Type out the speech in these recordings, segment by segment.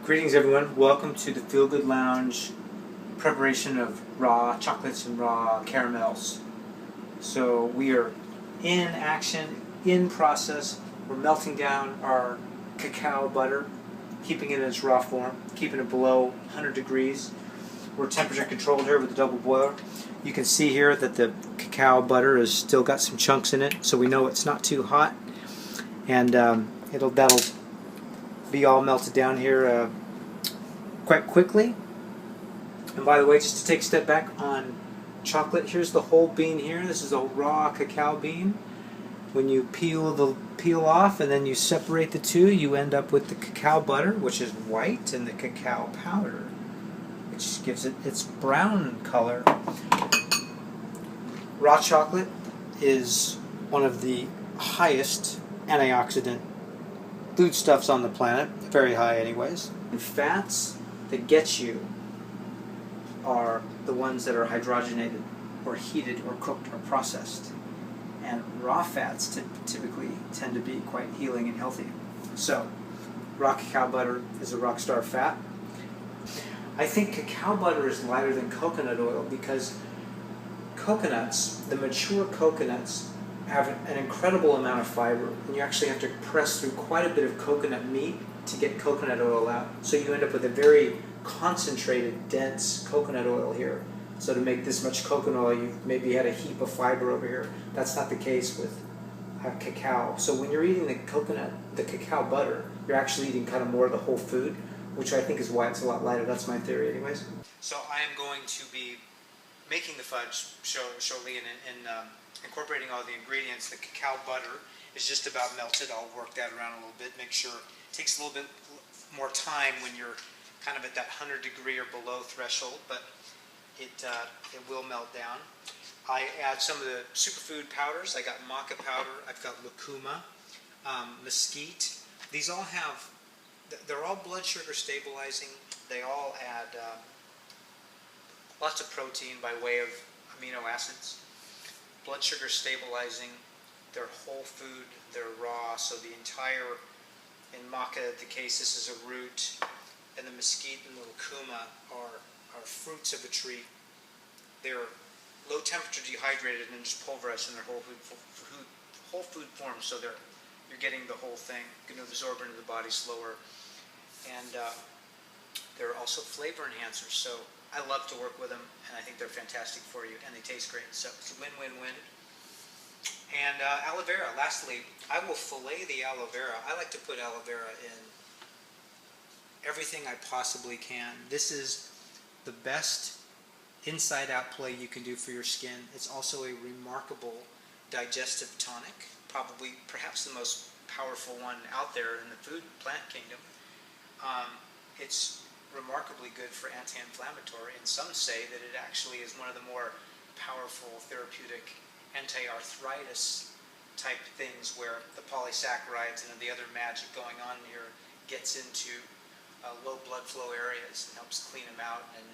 Greetings everyone, welcome to the Feel Good Lounge preparation of raw chocolates and raw caramels. So we are in action, in process. We're melting down our cacao butter, keeping it in its raw form, keeping it below 100 degrees. We're temperature controlled here with the double boiler. You can see here that the cacao butter has still got some chunks in it, so we know it's not too hot. And that'll be all melted down here quite quickly. And by the way, just to take a step back on chocolate, here's the whole bean here. This is a raw cacao bean. When you peel off and then you separate the two, you end up with the cacao butter, which is white, and the cacao powder, which gives it its brown color. Raw chocolate is one of the highest antioxidant foodstuffs on the planet, very high anyways. And fats that get you are the ones that are hydrogenated or heated or cooked or processed. And raw fats typically tend to be quite healing and healthy. So, raw cacao butter is a rock star fat. I think cacao butter is lighter than coconut oil because coconuts, the mature coconuts, have an incredible amount of fiber, and you actually have to press through quite a bit of coconut meat to get coconut oil out. So you end up with a very concentrated, dense coconut oil here. So to make this much coconut oil, you've maybe had a heap of fiber over here. That's not the case with cacao. So when you're eating the cacao butter, you're actually eating kind of more of the whole food, which I think is why it's a lot lighter. That's my theory anyways. So I am going to be making the fudge shortly and incorporating all the ingredients. The cacao butter is just about melted. I'll work that around a little bit, make sure it takes a little bit more time when you're kind of at that 100 degree or below threshold, but it will melt down. I add some of the superfood powders. I got maca powder, I've got lucuma, mesquite. These all have, they're all blood sugar stabilizing. They all add lots of protein by way of amino acids. Blood sugar stabilizing. They're whole food, they're raw, so the entire, in maca the case, this is a root, and the mesquite and the lucuma are fruits of a tree. They're low temperature dehydrated and then just pulverized in their whole food form, so you're getting the whole thing. You can absorb it into the body slower. And they're also flavor enhancers, so I love to work with them, and I think they're fantastic for you, and they taste great. So it's a win-win-win. And aloe vera, lastly, I will fillet the aloe vera. I like to put aloe vera in everything I possibly can. This is the best inside-out play you can do for your skin. It's also a remarkable digestive tonic, perhaps the most powerful one out there in the food plant kingdom. It's remarkably good for anti-inflammatory, and some say that it actually is one of the more powerful therapeutic anti-arthritis type things, where the polysaccharides and the other magic going on here gets into low blood flow areas and helps clean them out and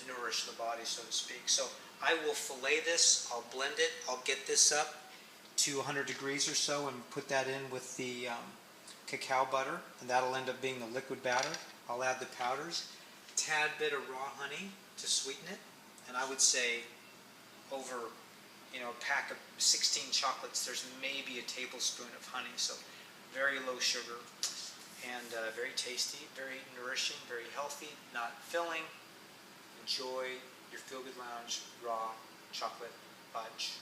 nourish the body, so to speak. So I will fillet this, I'll blend it, I'll get this up to 100 degrees or so and put that in with the cacao butter, and that'll end up being the liquid batter. I'll add the powders, a tad bit of raw honey to sweeten it, and I would say over a pack of 16 chocolates, there's maybe a tablespoon of honey, so very low sugar and very tasty, very nourishing, very healthy, not filling. Enjoy your Feel Good Lounge raw chocolate fudge.